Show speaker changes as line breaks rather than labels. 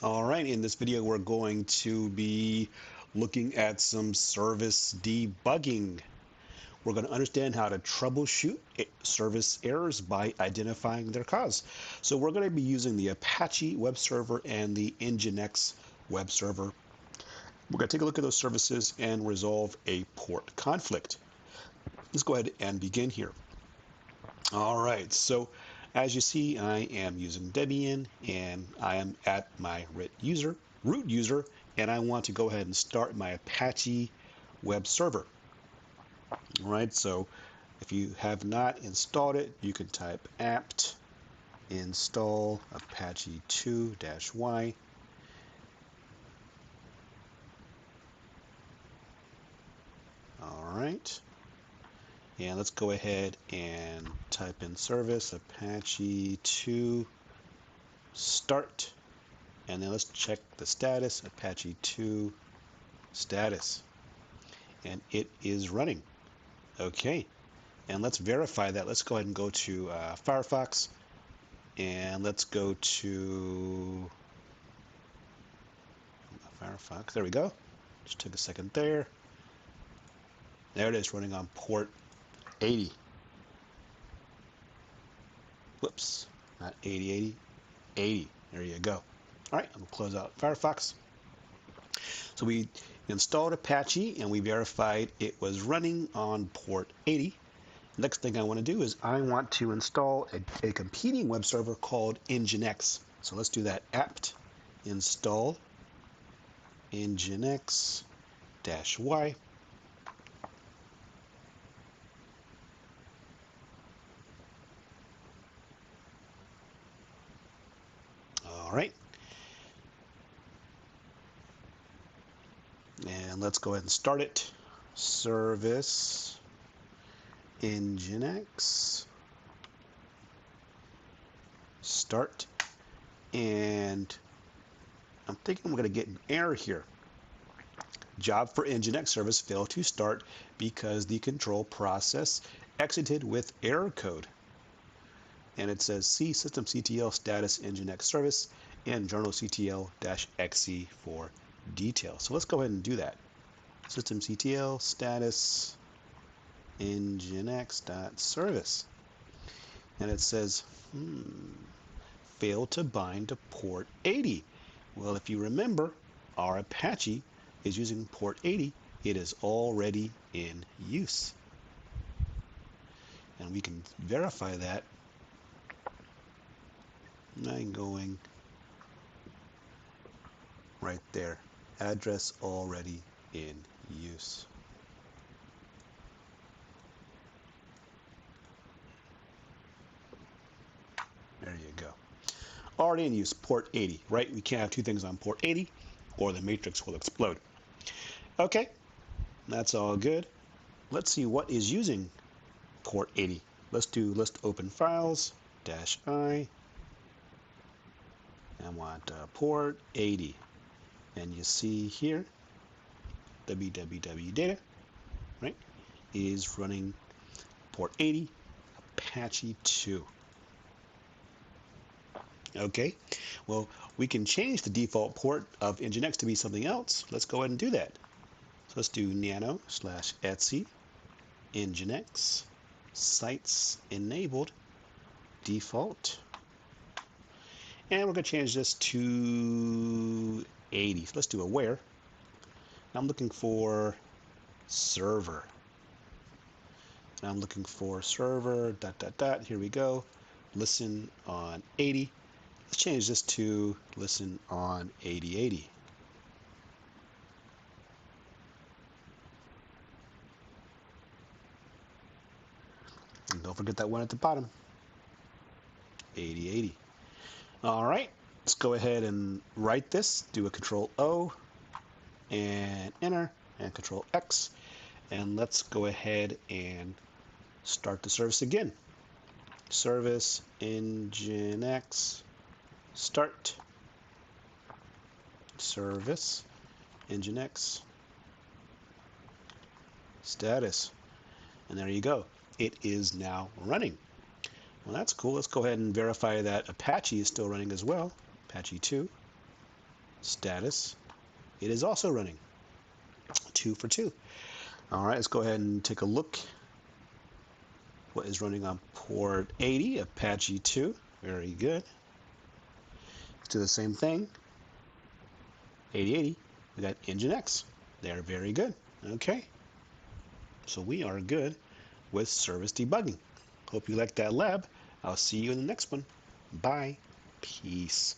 All right, in this video, we're going to be looking at some service debugging. We're going to understand how to troubleshoot service errors by identifying their cause. So we're going to be using the Apache web server and the Nginx web server. We're going to take a look at those services and resolve a port conflict. Let's go ahead and begin here. All right, so as you see, I am using Debian and I am at my root user, and I want to go ahead and start my Apache web server. All right, so if you have not installed it, you can type apt install apache 2-y. All right. And let's go ahead and type in service apache 2 start. And then let's check the status, Apache 2 status. And it is running. Okay. And let's verify that. Let's go ahead and go to Firefox. And let's go to Firefox. There we go. Just took a second there. There it is, running on port 80. Whoops. Not 8080. 80. There you go. All right, I'm going to close out Firefox. So we installed Apache and we verified it was running on port 80. Next thing I want to do is I want to install a competing web server called Nginx. So let's do that. Apt install Nginx-y. All right. And let's go ahead and start it. Service Nginx start. And I'm thinking we're going to get an error here. Job for Nginx service failed to start because the control process exited with error code. And it says see systemctl status Nginx service and journalctl-xe for details. So let's go ahead and do that. Systemctl status nginx.service. And it says, failed to bind to port 80. Well, if you remember, our Apache is using port 80. It is already in use. And we can verify that by going right there. Address already in use. There you go. Already in use, port 80, right? We can't have two things on port 80 or the matrix will explode. Okay, that's all good. Let's see what is using port 80. Let's do list open files -i. I want port 80. And you see here, www data, right, is running port 80, Apache 2. Okay, well, we can change the default port of Nginx to be something else. Let's go ahead and do that. So let's do nano/etc Nginx sites enabled default. And we're going to change this to 80. So let's do a where. I'm looking for server. And I'm looking for server, ... Here we go. Listen on 80. Let's change this to listen on 8080. And don't forget that one at the bottom. 8080. All right, let's go ahead and write this. Do a Control O and enter and Control X. And let's go ahead and start the service again. Service Nginx start. Service Nginx status. And there you go. It is now running. Well, that's cool. Let's go ahead and verify that Apache is still running as well. Apache 2. Status, it is also running. 2 for 2. All right, let's go ahead and take a look. What is running on port 80, Apache 2. Very good. Let's do the same thing. 8080, we got Nginx. They're very good. Okay. So we are good with service debugging. Hope you liked that lab. I'll see you in the next one. Bye. Peace.